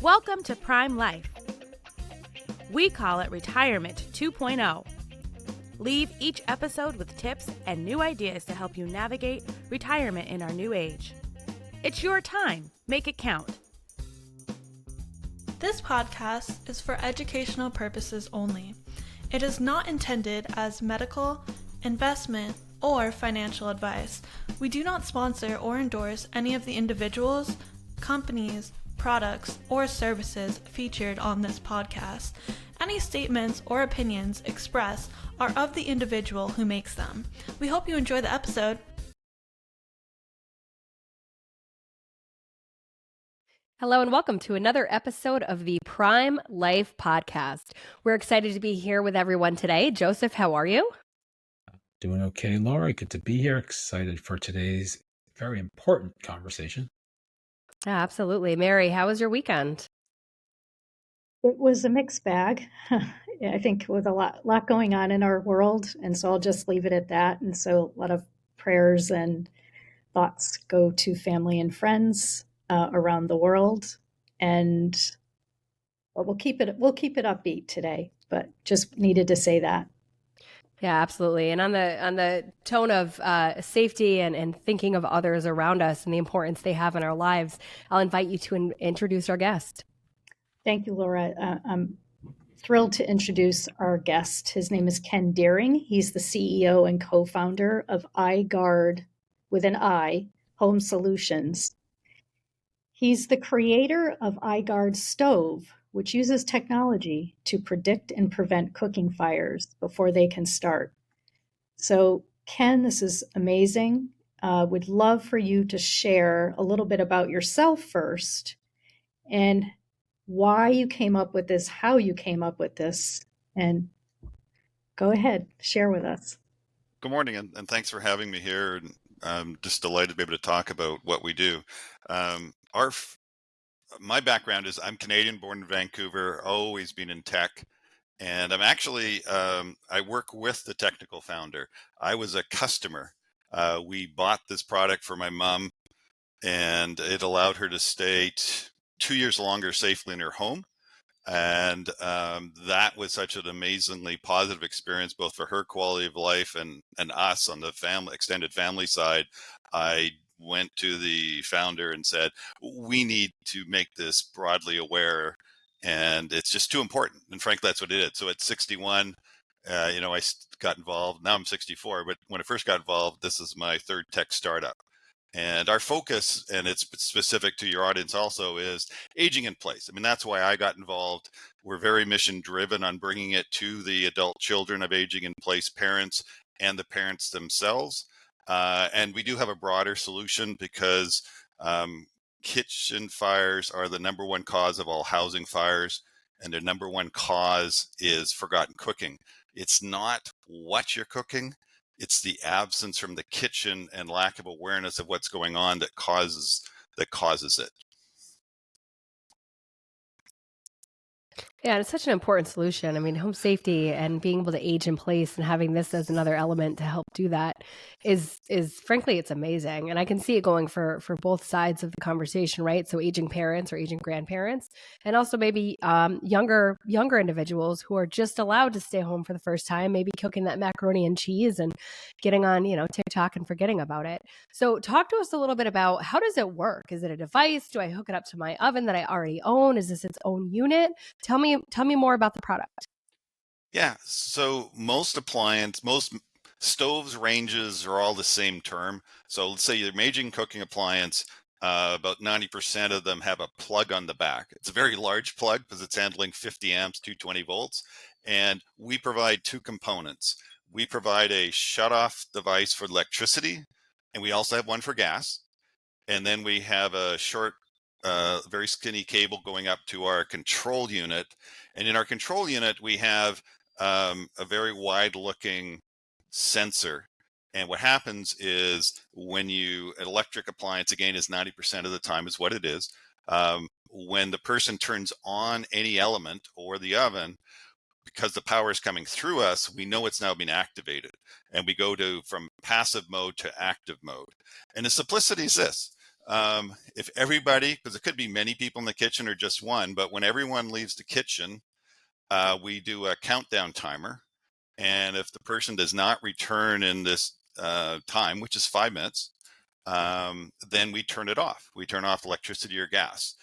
Welcome to Prime Life. We call it Retirement 2.0. Leave each episode with tips and new ideas to help you navigate retirement in our new age. It's your time. Make it count. This podcast is for educational purposes only. It is not intended as medical, investment, or financial advice. We do not sponsor or endorse any of the individuals, companies, products, or services featured on this podcast. Any statements or opinions expressed are of the individual who makes them. We hope you enjoy the episode. Hello and welcome to another episode of the Prime Life podcast. We're excited to be here with everyone today. Joseph, how are you? Doing okay, Laura. Good to be here. Excited for today's very important conversation. Yeah, absolutely. Mary, how was your weekend? It was a mixed bag. I think with a lot going on in our world, and so I'll just leave it at that. And so a lot of prayers and thoughts go to family and friends around the world, and we'll keep it upbeat today. But just needed to say that. Yeah, absolutely. And on the tone of safety and thinking of others around us and the importance they have in our lives, I'll invite you to introduce our guest. Thank you, Laura. I'm thrilled to introduce our guest. His name is Ken Deering. He's the CEO and co-founder of iGuard, with an I, Home Solutions. He's the creator of iGuard Stove, which uses technology to predict and prevent cooking fires before they can start. So, Ken, this is amazing. Would love for you to share a little bit about yourself first, and why you came up with this, how you came up with this, and go ahead, share with us. Good morning, and thanks for having me here. And I'm just delighted to be able to talk about what we do. My background is I'm Canadian, born in Vancouver, always been in tech. And I'm actually, I work with the technical founder. I was a customer. We bought this product for my mom, and it allowed her to stay 2 years longer safely in her home. And that was such an amazingly positive experience, both for her quality of life and us on the extended family side. I went to the founder and said, we need to make this broadly aware, and it's just too important. And frankly, that's what it is. So at 61, I got involved. Now I'm 64, but when I first got involved, this is my third tech startup. And our focus, and it's specific to your audience also, is aging in place. I mean, that's why I got involved. We're very mission driven on bringing it to the adult children of aging in place parents and the parents themselves. And we do have a broader solution because kitchen fires are the number one cause of all housing fires, and their number one cause is forgotten cooking. It's not what you're cooking. It's the absence from the kitchen and lack of awareness of what's going on that causes it. Yeah, and it's such an important solution. I mean, home safety and being able to age in place and having this as another element to help do that is frankly, it's amazing. And I can see it going for both sides of the conversation, right? So aging parents or aging grandparents, and also maybe younger individuals who are just allowed to stay home for the first time, maybe cooking that macaroni and cheese and getting on, TikTok and forgetting about it. So talk to us a little bit about, how does it work? Is it a device? Do I hook it up to my oven that I already own? Is this its own unit? Tell me more about the product. Yeah. So most stoves, ranges are all the same term. So let's say your aging cooking appliance, about 90% of them have a plug on the back. It's a very large plug because it's handling 50 amps, 220 volts. And we provide two components. We provide a shut-off device for electricity, and we also have one for gas. And then we have a short, very skinny cable going up to our control unit. And in our control unit, we have a very wide-looking sensor. And what happens is when an electric appliance, again, is 90% of the time is what it is. When the person turns on any element or the oven, because the power is coming through us, we know it's now been activated. And we go from passive mode to active mode. And the simplicity is this. If everybody, because it could be many people in the kitchen or just one, but when everyone leaves the kitchen, we do a countdown timer. And if the person does not return in this time, which is 5 minutes, then we turn it off. We turn off electricity or gas.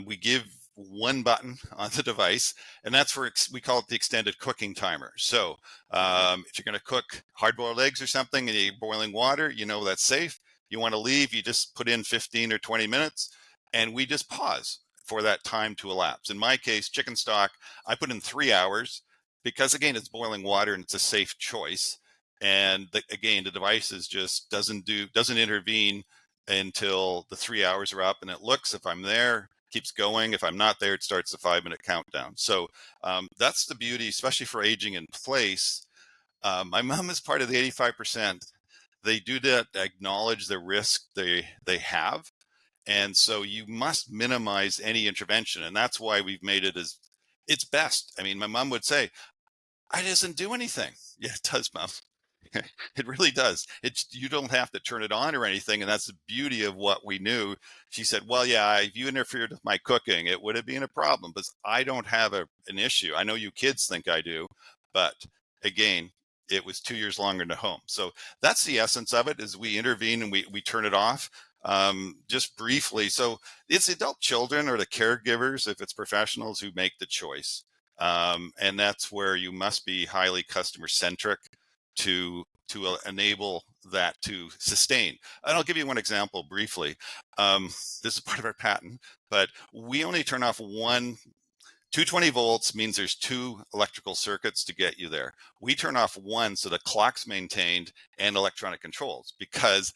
We give one button on the device, and that's for, we call it the extended cooking timer. So if you're going to cook hard-boiled eggs or something and you're boiling water, you know that's safe. You want to leave, you just put in 15 or 20 minutes, and we just pause for that time to elapse. In my case, chicken stock, I put in 3 hours because, again, it's boiling water and it's a safe choice. And again, the device is just doesn't intervene until the 3 hours are up, and it looks, if I'm there, keeps going. If I'm not there, it starts the 5-minute countdown. So that's the beauty, especially for aging in place. My mom is part of the 85%. They do that, acknowledge the risk they have. And so you must minimize any intervention. And that's why we've made it as it's best. I mean, my mom would say, "It doesn't do anything." Yeah, it does, Mom. It really does. You don't have to turn it on or anything. And that's the beauty of what we knew. She said, "Well, yeah, if you interfered with my cooking, it would have been a problem, but I don't have an issue. I know you kids think I do, but again, it was 2 years longer in the home." So that's the essence of it, is we intervene and we turn it off. Just briefly. So it's adult children or the caregivers, if it's professionals, who make the choice. And that's where you must be highly customer centric to enable that to sustain. And I'll give you one example briefly. This is part of our patent, but we only turn off one. 220 volts means there's 2 electrical circuits to get you there. We turn off one so the clock's maintained and electronic controls, because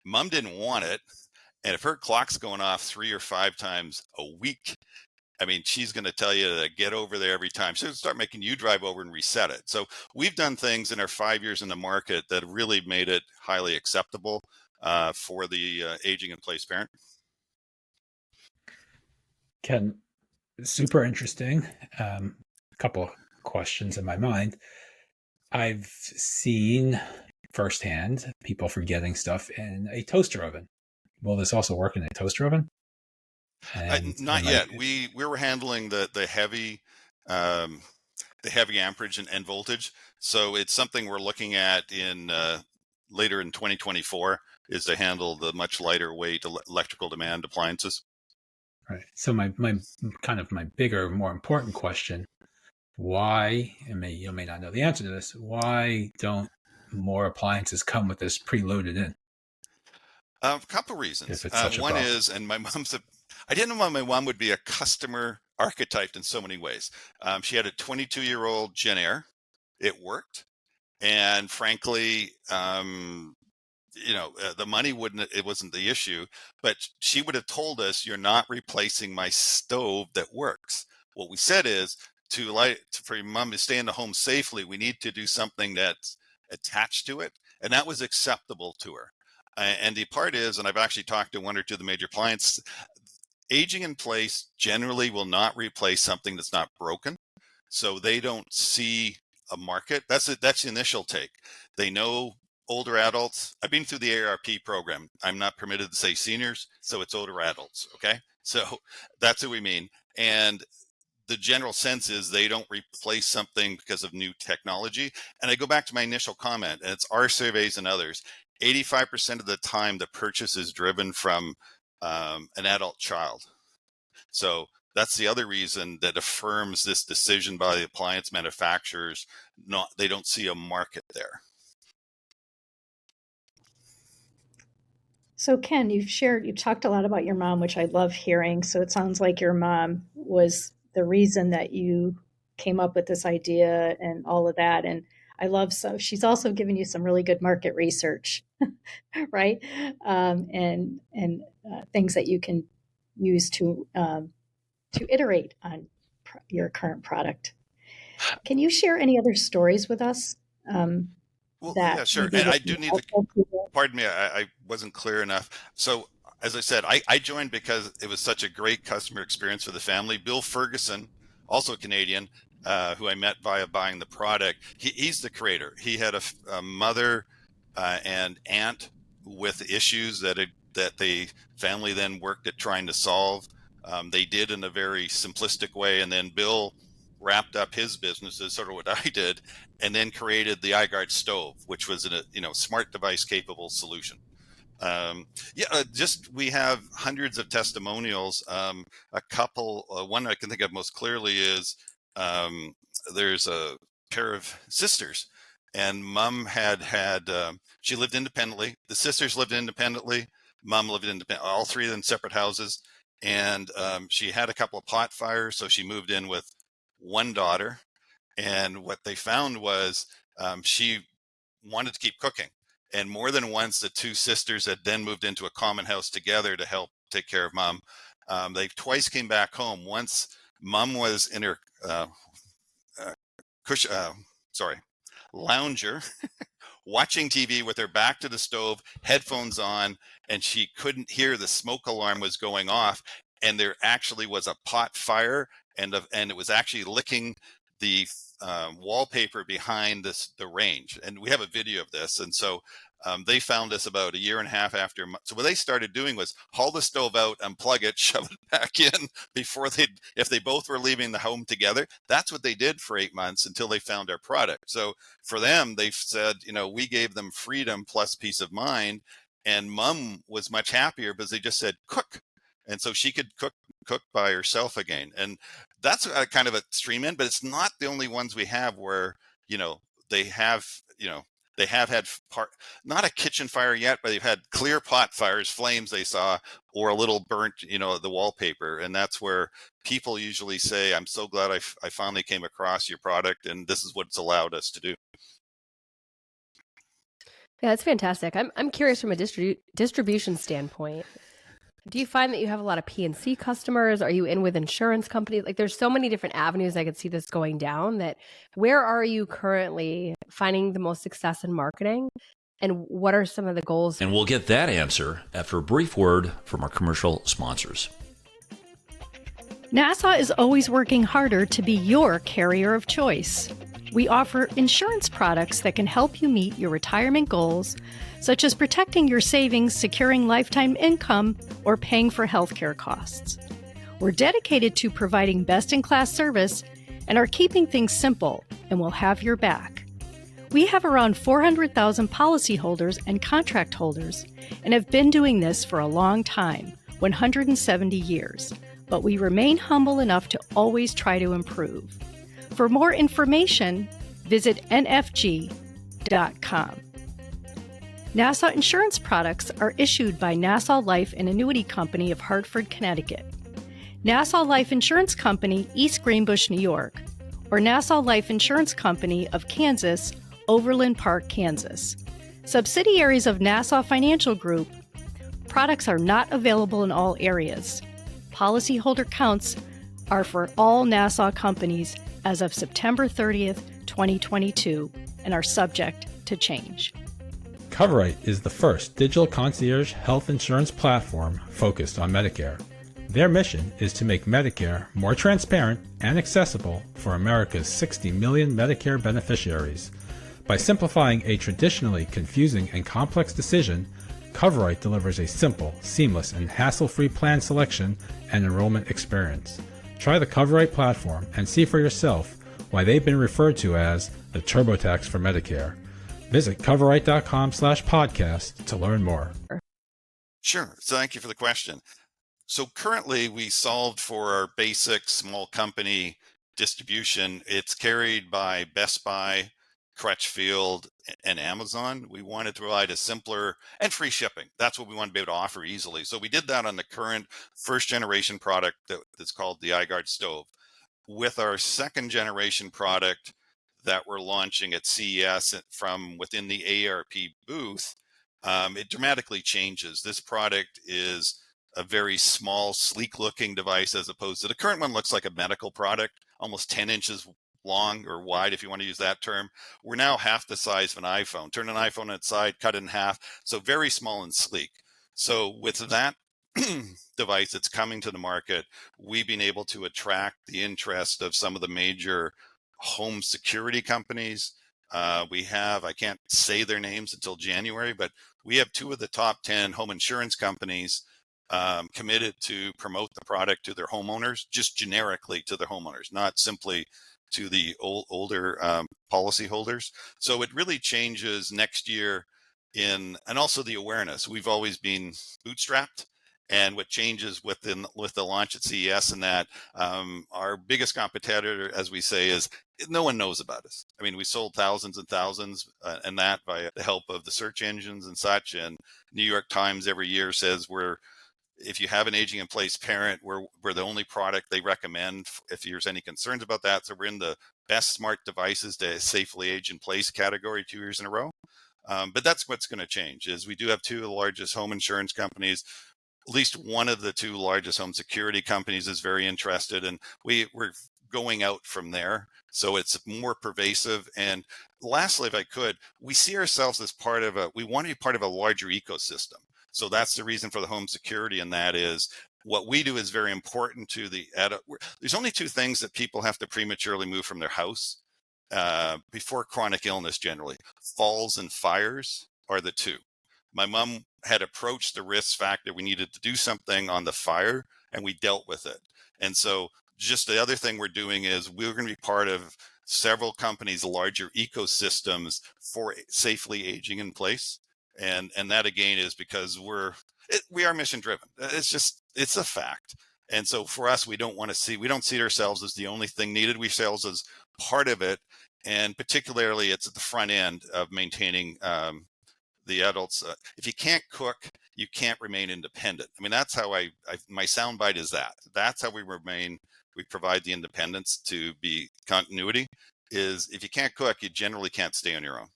Mom didn't want it. And if her clock's going off 3 or 5 times a week, I mean, she's going to tell you to get over there every time. She'll start making you drive over and reset it. So we've done things in our 5 years in the market that really made it highly acceptable for the aging in place parent. Ken, super interesting. A couple of questions in my mind. I've seen firsthand people forgetting stuff in a toaster oven. Will this also work in a toaster oven? Not yet. We were handling the heavy amperage and voltage. So it's something we're looking at in later in 2024, is to handle the much lighter weight electrical demand appliances. Right. So my kind of my bigger, more important question: why? And you may not know the answer to this. Why don't more appliances come with this preloaded in? A couple reasons. If it's such a one problem. is, and my mom's I didn't know my mom would be a customer archetyped in so many ways. She had a 22-year-old Gen Air. It worked. And frankly, the money it wasn't the issue, but she would have told us, "You're not replacing my stove that works." What we said is, for your mom to stay in the home safely, we need to do something that's attached to it. And that was acceptable to her. And the part is, and I've actually talked to one or two of the major clients, aging in place generally will not replace something that's not broken. So they don't see a market. That's the initial take. They know older adults. I've been through the AARP program. I'm not permitted to say seniors, so it's older adults. Okay. So that's what we mean. And the general sense is they don't replace something because of new technology. And I go back to my initial comment, and it's our surveys and others. 85% of the time, the purchase is driven from an adult child. So that's the other reason that affirms this decision by the appliance manufacturers. They don't see a market there. So Ken, you've talked a lot about your mom, which I love hearing. So it sounds like your mom was the reason that you came up with this idea and all of that. And I love, so she's also given you some really good market research, right? And things that you can use to iterate on your current product. Can you share any other stories with us? Well, yeah, sure. And I do need to, pardon me, I wasn't clear enough. So as I said, I joined because it was such a great customer experience for the family. Bill Ferguson, also Canadian, who I met via buying the product, he's the creator. He had a mother and aunt with issues that had that the family then worked at trying to solve. They did in a very simplistic way, and then Bill wrapped up his businesses, sort of what I did, and then created the iGuard stove, which was a smart device capable solution. Just we have hundreds of testimonials. A couple, one I can think of most clearly is there's a pair of sisters, and mom she lived independently. The sisters lived independently. Mom lived independently. All three of them separate houses, and she had a couple of pot fires, so she moved in with one daughter. And what they found was she wanted to keep cooking. And more than once, the two sisters had then moved into a common house together to help take care of mom. They twice came back home. Once mom was in her lounger, watching TV with her back to the stove, headphones on, and she couldn't hear the smoke alarm was going off. And there actually was a pot fire, and it was actually licking the wallpaper behind the range. And we have a video of this. And so they found us about a year and a half after. So what they started doing was haul the stove out, unplug it, shove it back in if they both were leaving the home together. That's what they did for 8 months until they found our product. So for them, they said, we gave them freedom plus peace of mind. And mom was much happier because they just said, cook. And so she could cook by herself again. And that's a kind of a extreme end, but it's not the only ones we have where, they have had not a kitchen fire yet, but they've had clear pot fires, flames they saw, or a little burnt, the wallpaper. And that's where people usually say, I'm so glad I finally came across your product, and this is what it's allowed us to do. Yeah, that's fantastic. I'm curious from a distribution standpoint. Do you find that you have a lot of P&C customers? Are you in with insurance companies? Like, there's so many different avenues I could see this going down. That where are you currently finding the most success in marketing? And what are some of the goals? And we'll get that answer after a brief word from our commercial sponsors. NASA is always working harder to be your carrier of choice. We offer insurance products that can help you meet your retirement goals, such as protecting your savings, securing lifetime income, or paying for healthcare costs. We're dedicated to providing best-in-class service and are keeping things simple, and we'll have your back. We have around 400,000 policyholders and contract holders and have been doing this for a long time, 170 years, but we remain humble enough to always try to improve. For more information, visit nfg.com. Nassau Insurance products are issued by Nassau Life and Annuity Company of Hartford, Connecticut, Nassau Life Insurance Company, East Greenbush, New York, or Nassau Life Insurance Company of Kansas, Overland Park, Kansas. Subsidiaries of Nassau Financial Group. Products are not available in all areas. Policyholder counts are for all Nassau companies as of September 30th, 2022, and are subject to change. Coverite is the first digital concierge health insurance platform focused on Medicare. Their mission is to make Medicare more transparent and accessible for America's 60 million Medicare beneficiaries. By simplifying a traditionally confusing and complex decision, Coverite delivers a simple, seamless, and hassle-free plan selection and enrollment experience. Try the Coverite platform and see for yourself why they've been referred to as the TurboTax for Medicare. Visit coverite.com/podcast to learn more. Sure. So thank you for the question. So currently we solved for our basic small company distribution. It's carried by Best Buy, Crutchfield, and Amazon. We wanted to provide a simpler and free shipping. That's what we want to be able to offer easily. So we did that on the current first generation product that's called the iGuard stove. With our second generation product that we're launching at CES from within the AARP booth, it dramatically changes. This product is a very small, sleek looking device as opposed to the current one looks like a medical product, almost 10 inches long or wide, if you want to use that term. We're now half the size of an iPhone. Turn an iPhone on its side, cut it in half. So very small and sleek. So with that device that's coming to the market, we've been able to attract the interest of some of the major home security companies, I can't say their names until January, but we have 2 of the top 10 home insurance companies committed to promote the product to their homeowners, just generically to their homeowners, not simply to the older policyholders. So it really changes next year and also the awareness. We've always been bootstrapped. And what changes with the launch at CES and that our biggest competitor, as we say, is no one knows about us. I mean, we sold thousands and thousands and that by the help of the search engines and such. And New York Times every year says if you have an aging in place parent, we're the only product they recommend if there's any concerns about that. So we're in the best smart devices to safely age in place category 2 years in a row. But that's what's going to change is we do have 2 of the largest home insurance companies. At least one of the 2 largest home security companies is very interested, and we're going out from there. So it's more pervasive. And lastly, if I could, we see ourselves as we want to be part of a larger ecosystem. So that's the reason for the home security. And that is what we do is very important to the adult. There's only 2 things that people have to prematurely move from their house before chronic illness generally. Falls and fires are the 2. My mom had approached the risk factor. We needed to do something on the fire, and we dealt with it. And so just the other thing we're doing is we're going to be part of several companies' larger ecosystems for safely aging in place. And that again is because we are mission driven. It's a fact. And so for us, we don't see ourselves as the only thing needed. We see ourselves as part of it. And particularly it's at the front end of maintaining the adults. If you can't cook, you can't remain independent. I mean, that's how my soundbite is that. That's how we provide the independence to be continuity is if you can't cook, you generally can't stay on your own.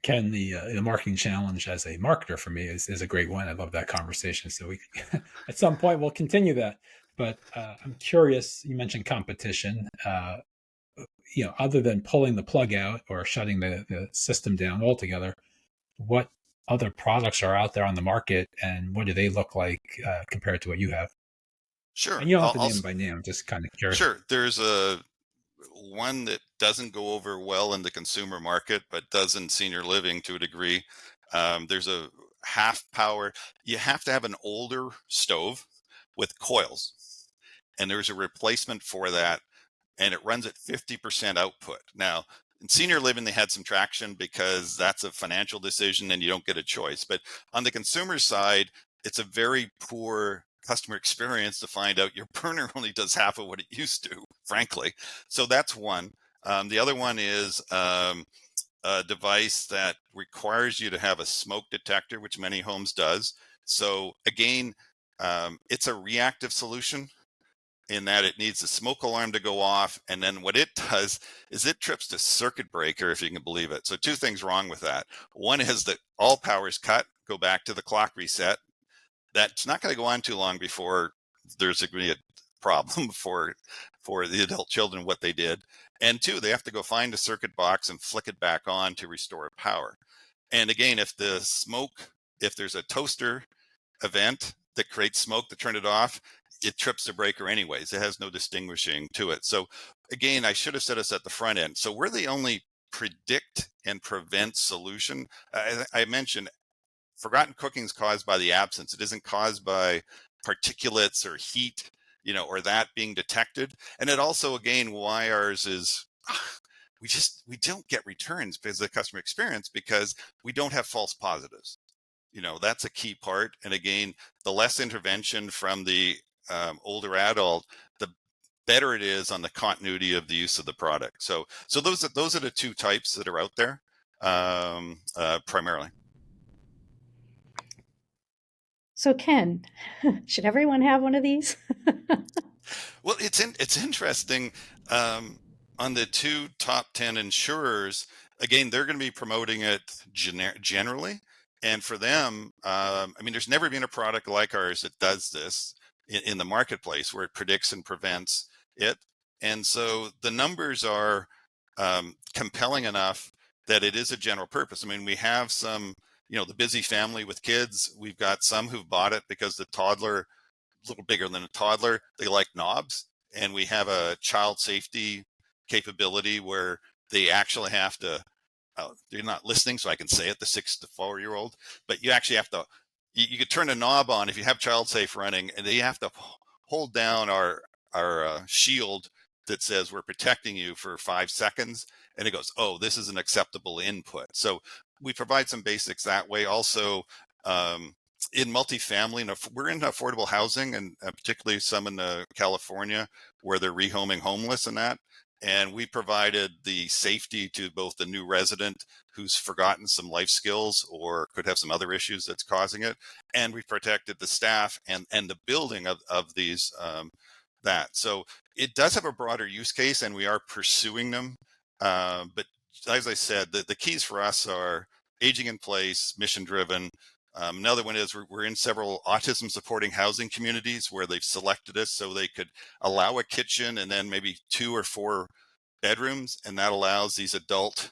Ken, the marketing challenge as a marketer for me is a great one. I love that conversation. So we at some point we'll continue that. But I'm curious, you mentioned competition. Other than pulling the plug out or shutting the system down altogether, what other products are out there on the market and what do they look like compared to what you have? Sure. And you don't have to name them by name. I'm just kind of curious. Sure. There's one that doesn't go over well in the consumer market, but does in senior living to a degree. There's a half power. You have to have an older stove with coils, and there's a replacement for that, and it runs at 50% output. Now, in senior living, they had some traction because that's a financial decision and you don't get a choice. But on the consumer side, it's a very poor customer experience to find out your burner only does half of what it used to, frankly. So that's one. The other one is a device that requires you to have a smoke detector, which many homes does. So again, it's a reactive solution in that it needs a smoke alarm to go off. And then what it does is it trips the circuit breaker, if you can believe it. So 2 things wrong with that. One is that all power is cut, go back to the clock reset. That's not going to go on too long before there's going to be a problem for the adult children, what they did. And 2, they have to go find a circuit box and flick it back on to restore power. And again, if there's a toaster event that creates smoke to turn it off, it trips the breaker anyways. It has no distinguishing to it. So again, I should have said us at the front end. So we're the only predict and prevent solution. I mentioned forgotten cooking is caused by the absence. It isn't caused by particulates or heat, or that being detected. And it also, again, why ours is we don't get returns because of the customer experience because we don't have false positives. That's a key part. And again, the less intervention from the older adult, the better it is on the continuity of the use of the product. So those are the 2 types that are out there primarily. So Ken, should everyone have one of these? Well, it's interesting. On the 2 top 10 insurers, again, they're going to be promoting it generally. And for them, there's never been a product like ours that does this in the marketplace where it predicts and prevents it. And so the numbers are compelling enough that it is a general purpose. We have some, the busy family with kids. We've got some who've bought it because the toddler, a little bigger than a toddler, they like knobs. And we have a child safety capability where they actually have to, they're not listening, so I can say it, the 6 to 4-year-old, but you actually have to, you could turn a knob on if you have child safe running, and they have to hold down our shield that says we're protecting you for 5 seconds, and it goes, oh, this is an acceptable input. So we provide some basics that way. Also, in multifamily, and we're in affordable housing, and particularly some in California where they're rehoming homeless and that. And we provided the safety to both the new resident who's forgotten some life skills or could have some other issues that's causing it. And we protected the staff and the building of these, that. So it does have a broader use case, and we are pursuing them. But as I said, the keys for us are aging in place, mission driven. Another one is we're in several autism supporting housing communities where they've selected us so they could allow a kitchen and then maybe 2 or 4 bedrooms. And that allows these adult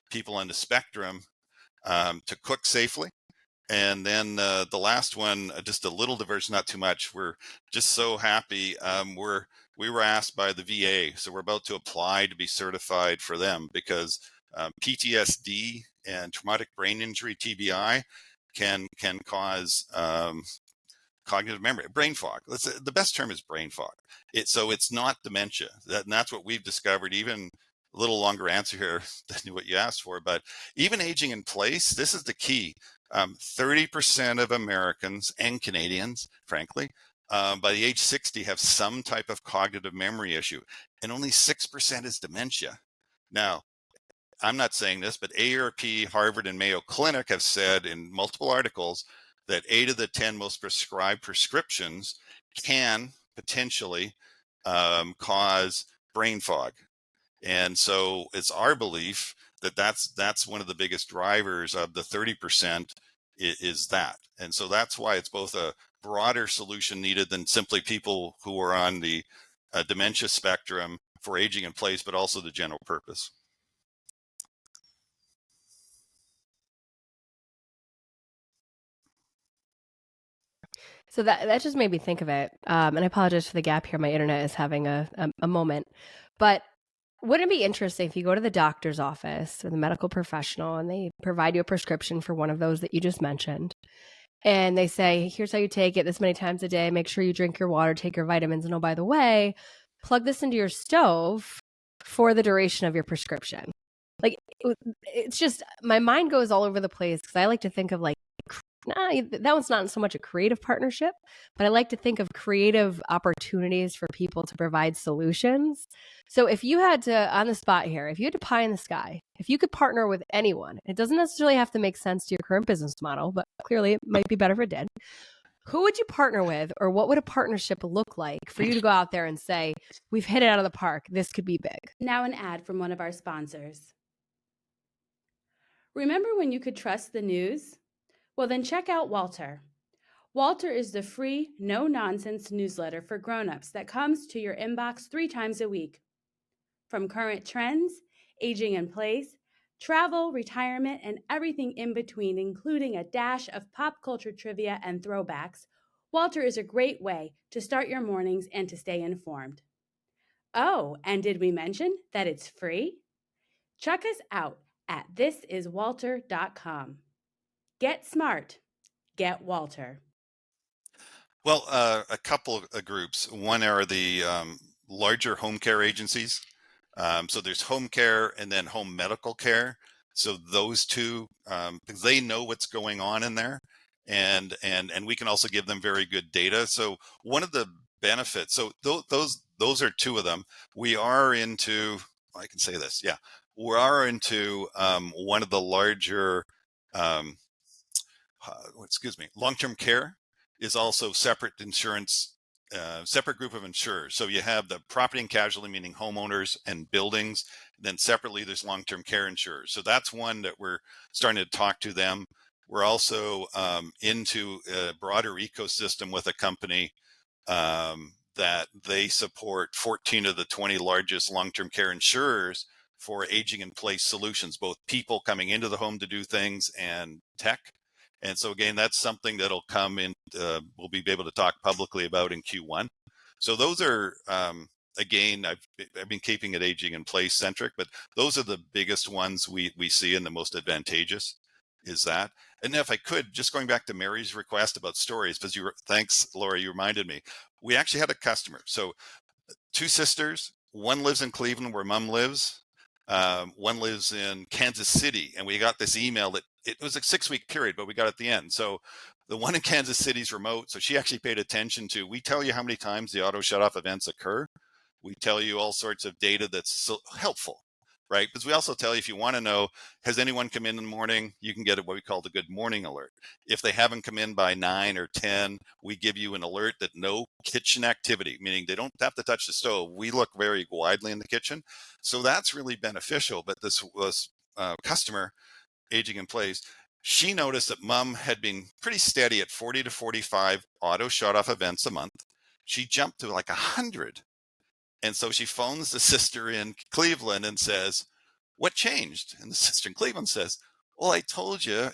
people on the spectrum to cook safely. And then the last one, just a little diversion, not too much. We're just so happy. We were asked by the VA, so we're about to apply to be certified for them because PTSD and traumatic brain injury, TBI, can cause cognitive memory, brain fog. The best term is brain fog. So it's not dementia. And that's what we've discovered. Even a little longer answer here than what you asked for, but even aging in place, this is the key. 30% of Americans and Canadians, frankly, by the age 60 have some type of cognitive memory issue, and only 6% is dementia. Now, I'm not saying this, but AARP, Harvard, and Mayo Clinic have said in multiple articles that 8 of the 10 most prescribed prescriptions can potentially cause brain fog. And so it's our belief that that's one of the biggest drivers of the 30% is that. And so that's why it's both a broader solution needed than simply people who are on the dementia spectrum for aging in place, but also the general purpose. So that just made me think of it. And I apologize for the gap here. My internet is having a moment. But wouldn't it be interesting if you go to the doctor's office or the medical professional and they provide you a prescription for one of those that you just mentioned, and they say, here's how you take it this many times a day. Make sure you drink your water, take your vitamins. And oh, by the way, plug this into your stove for the duration of your prescription. Like, it's just, my mind goes all over the place because I like to think of like, that one's not so much a creative partnership, but I like to think of creative opportunities for people to provide solutions. So if you had to, on the spot here, if you had to pie in the sky, if you could partner with anyone, it doesn't necessarily have to make sense to your current business model, but clearly it might be better if it did. Who would you partner with, or what would a partnership look like for you to go out there and say, we've hit it out of the park, this could be big? Now an ad from one of our sponsors. Remember when you could trust the news? Well, then check out Walter. Walter is the free, no-nonsense newsletter for grown-ups that comes to your inbox 3 times a week. From current trends, aging in place, travel, retirement, and everything in between, including a dash of pop culture trivia and throwbacks, Walter is a great way to start your mornings and to stay informed. Oh, and did we mention that it's free? Check us out at thisiswalter.com. Get smart. Get Walter. Well, a couple of groups. One are the larger home care agencies. So there's home care and then home medical care. So those two, because they know what's going on in there, and we can also give them very good data. So one of the benefits, so those are 2 of them. We are into, I can say this, yeah, we are into one of the larger, long-term care is also separate insurance, separate group of insurers. So you have the property and casualty, meaning homeowners and buildings. Then separately, there's long-term care insurers. So that's one that we're starting to talk to them. We're also into a broader ecosystem with a company that they support 14 of the 20 largest long-term care insurers for aging in place solutions, both people coming into the home to do things and tech. And so again, that's something that'll come in, we'll be able to talk publicly about in Q1. So those are again, I've been keeping it aging in place centric, but those are the biggest ones we see and the most advantageous is that. And if I could, just going back to Mary's request about stories, because thanks, Laura, you reminded me. We actually had a customer. So 2 sisters, one lives in Cleveland where mom lives. One lives in Kansas City, and we got this email that it was a 6-week period, but we got at the end. So the one in Kansas City's remote. So she actually paid attention to, we tell you how many times the auto shut off events occur. We tell you all sorts of data that's so helpful, right? Because we also tell you, if you want to know, has anyone come in the morning, you can get what we call the good morning alert. If they haven't come in by 9 or 10, we give you an alert that no kitchen activity, meaning they don't have to touch the stove. We look very widely in the kitchen. So that's really beneficial. But this was customer aging in place. She noticed that mom had been pretty steady at 40 to 45 auto shut off events a month. She jumped to like 100. And so she phones the sister in Cleveland and says, what changed? And the sister in Cleveland says, well, I told you,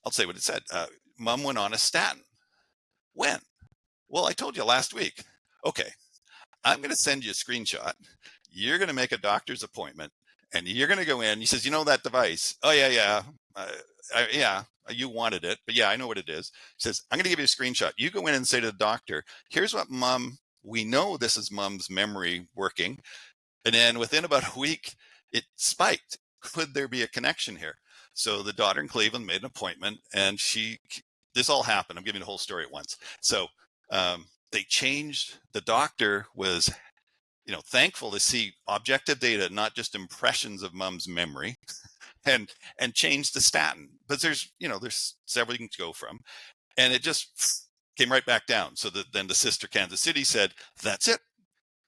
I'll say what it said. Mom went on a statin. When? Well, I told you last week. Okay, I'm going to send you a screenshot. You're going to make a doctor's appointment and you're going to go in. He says, that device? Oh, yeah. Yeah, you wanted it, but yeah, I know what it is. He says, I'm going to give you a screenshot. You go in and say to the doctor, here's what we know this is mom's memory working. And then within about a week, it spiked. Could there be a connection here? So the daughter in Cleveland made an appointment and this all happened. I'm giving the whole story at once. So they changed, the doctor was, thankful to see objective data, not just impressions of mom's memory and changed the statin. But there's several you can go from. And it just came right back down. So then the sister Kansas City said, that's it.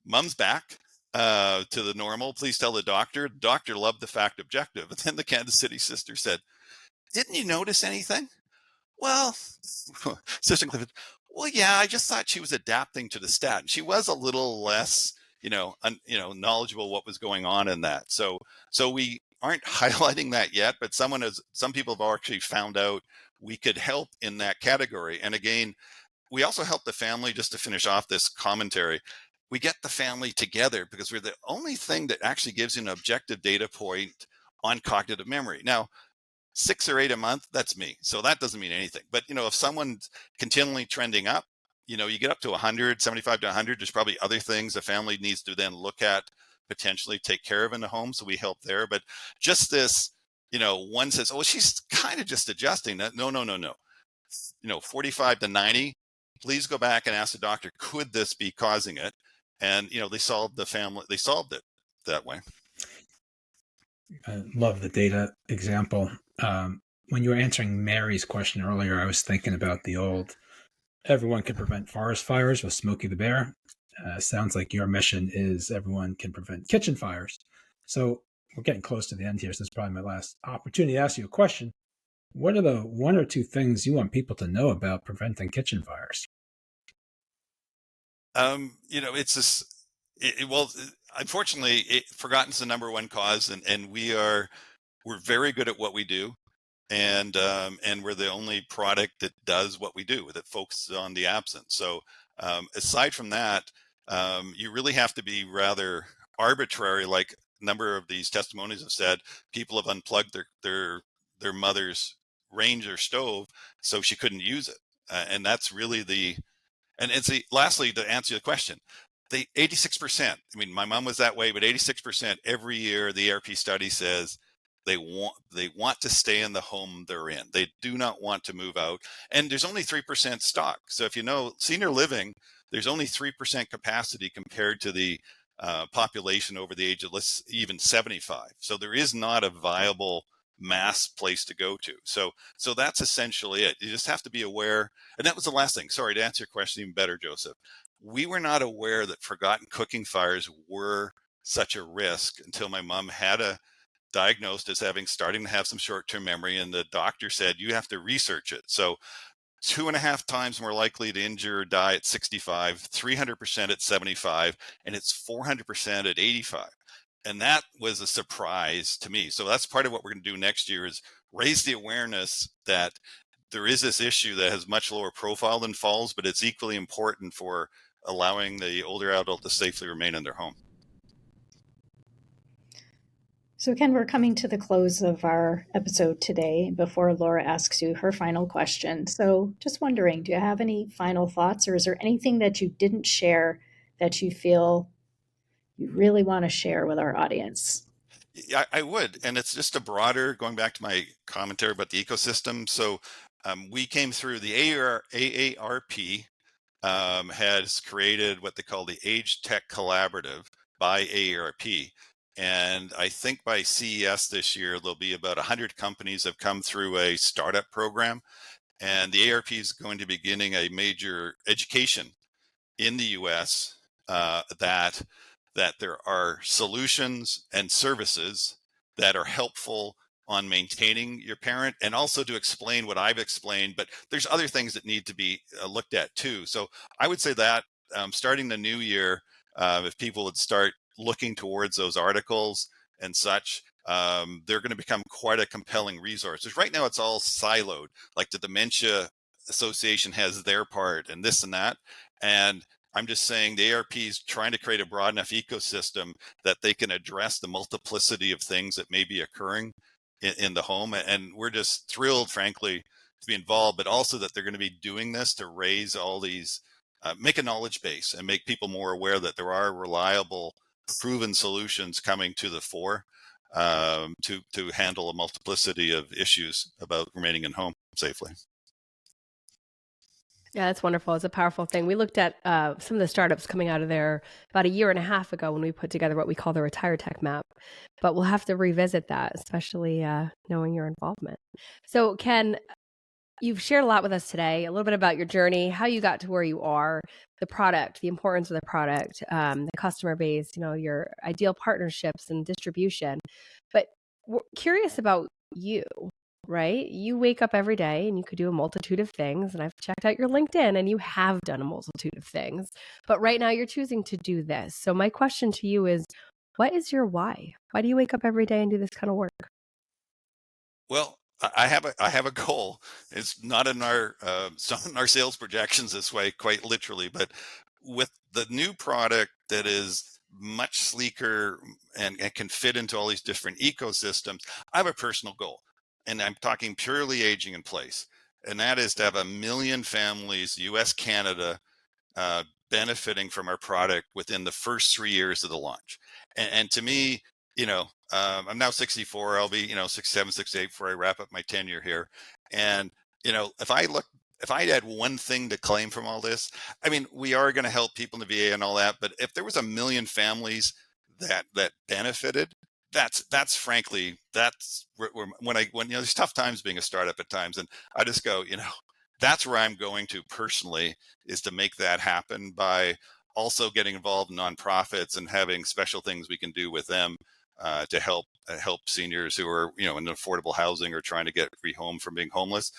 Mom's back to the normal. Please tell the doctor. The doctor loved the fact objective. And then the Kansas City sister said, didn't you notice anything? Well, sister Clifford, well, yeah, I just thought she was adapting to the statin. She was a little less, knowledgeable what was going on in that. So we aren't highlighting that yet, but some people have actually found out we could help in that category. And again, we also help the family, just to finish off this commentary, we get the family together because we're the only thing that actually gives you an objective data point on cognitive memory. Now, 6 or 8 a month, that's me. So that doesn't mean anything. But, if someone's continually trending up, you get up to 100, 75 to 100, there's probably other things the family needs to then look at, potentially take care of in the home. So we help there. But just this, one says, oh, she's kind of just adjusting that. No. 45 to 90, please go back and ask the doctor, could this be causing it? And, they solved it that way. I love the data example. When you were answering Mary's question earlier, I was thinking about the old, everyone can prevent forest fires with Smokey the Bear. Sounds like your mission is everyone can prevent kitchen fires. So we're getting close to the end here. So this is probably my last opportunity to ask you a question. What are the 1 or 2 things you want people to know about preventing kitchen fires? It's this, unfortunately, forgotten's the number one cause, and we're very good at what we do. And we're the only product that does what we do, that focuses on the absence. So aside from that, you really have to be rather arbitrary. Like a number of these testimonies have said, people have unplugged their mother's range or stove so she couldn't use it, and that's really lastly, to answer your question, the 86%. I mean, my mom was that way, but 86% every year the ERP study says they want to stay in the home they're in. They do not want to move out. And there's only 3% stock. So if senior living, there's only 3% capacity compared to the population over the age of even 75. So there is not a viable mass place to go to. So that's essentially it. You just have to be aware. And that was the last thing. Sorry, to answer your question even better, Joseph. We were not aware that forgotten cooking fires were such a risk until my mom had diagnosed as starting to have some short-term memory, and the doctor said, you have to research it. So 2.5 times more likely to injure or die at 65, 300% at 75, and it's 400% at 85. And that was a surprise to me. So that's part of what we're going to do next year, is raise the awareness that there is this issue that has much lower profile than falls, but it's equally important for allowing the older adult to safely remain in their home. So, Ken, we're coming to the close of our episode today before Laura asks you her final question. So, just wondering, do you have any final thoughts, or is there anything that you didn't share that you feel you really want to share with our audience? I would, and it's just a broader, going back to my commentary about the ecosystem. So we came through the AARP has created what they call the Age Tech Collaborative by AARP. And I think by CES this year, there'll be about 100 companies have come through a startup program. And the AARP is going to be beginning a major education in the US that there are solutions and services that are helpful on maintaining your parent, and also to explain what I've explained, but there's other things that need to be looked at too. So I would say that starting the new year, if people would start looking towards those articles and such, they're going to become quite a compelling resource. Because right now it's all siloed, like the Dementia Association has their part and this and that. And I'm just saying the ARP is trying to create a broad enough ecosystem that they can address the multiplicity of things that may be occurring in the home. And we're just thrilled, frankly, to be involved, but also that they're going to be doing this to raise all these, make a knowledge base and make people more aware that there are reliable, proven solutions coming to the fore to handle a multiplicity of issues about remaining in home safely. Yeah, that's wonderful. It's a powerful thing. We looked at some of the startups coming out of there about a year and a half ago when we put together what we call the Retire Tech Map. But we'll have to revisit that, especially knowing your involvement. So, Ken, you've shared a lot with us today, a little bit about your journey, how you got to where you are, the product, the importance of the product, the customer base, your ideal partnerships and distribution. But we're curious about you. Right? You wake up every day and you could do a multitude of things. And I've checked out your LinkedIn and you have done a multitude of things. But right now you're choosing to do this. So my question to you is, what is your why? Why do you wake up every day and do this kind of work? Well, I have a goal. It's not in our sales projections this way, quite literally, but with the new product that is much sleeker and can fit into all these different ecosystems, I have a personal goal. And I'm talking purely aging in place. And that is to have 1 million families, US, Canada, benefiting from our product within the first 3 years of the launch. And to me, I'm now 64. I'll be, 67, 68 before I wrap up my tenure here. And, if I had one thing to claim from all this, I mean, we are going to help people in the VA and all that. But if there was 1 million families that benefited, that's frankly, that's when there's tough times being a startup at times, and I just go, that's where I'm going to personally, is to make that happen by also getting involved in nonprofits and having special things we can do with them to help seniors who are in affordable housing or trying to get rehomed from being homeless.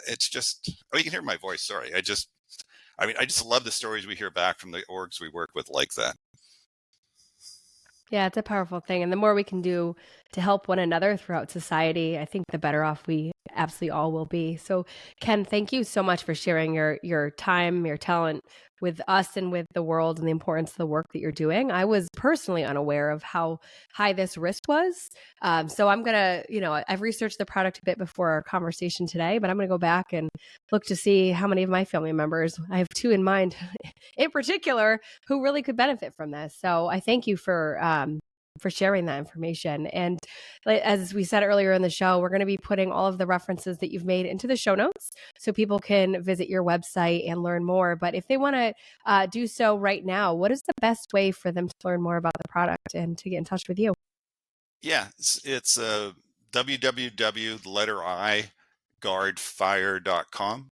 It's just, you can hear my voice. Sorry, I just love the stories we hear back from the orgs we work with like that. Yeah, it's a powerful thing. And the more we can do to help one another throughout society, I think the better off we absolutely all will be. So, Ken, thank you so much for sharing your time, your talent with us and with the world, and the importance of the work that you're doing. I was personally unaware of how high this risk was. So I'm going to, I've researched the product a bit before our conversation today, but I'm going to go back and look to see how many of my family members, I have 2 in mind in particular, who really could benefit from this. So I thank you for sharing that information. And as we said earlier in the show, we're going to be putting all of the references that you've made into the show notes so people can visit your website and learn more. But if they want to do so right now, what is the best way for them to learn more about the product and to get in touch with you? Yeah, it's www.iGuardFire.com.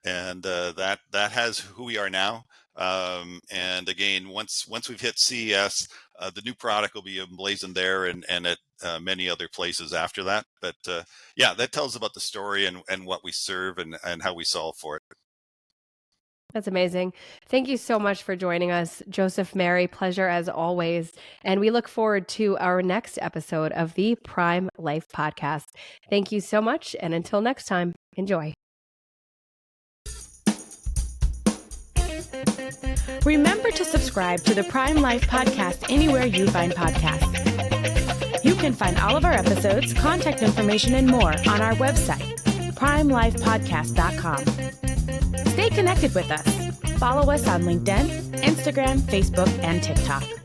And that has who we are now. And again, once we've hit CES, the new product will be emblazoned there and at many other places after that. But that tells about the story and what we serve and how we solve for it. That's amazing. Thank you so much for joining us, Joseph Mary. Pleasure as always. And we look forward to our next episode of the Prime Life Podcast. Thank you so much. And until next time, enjoy. Remember to subscribe to the Prime Life Podcast anywhere you find podcasts. You can find all of our episodes, contact information, and more on our website, primelifepodcast.com. Stay connected with us. Follow us on LinkedIn, Instagram, Facebook, and TikTok.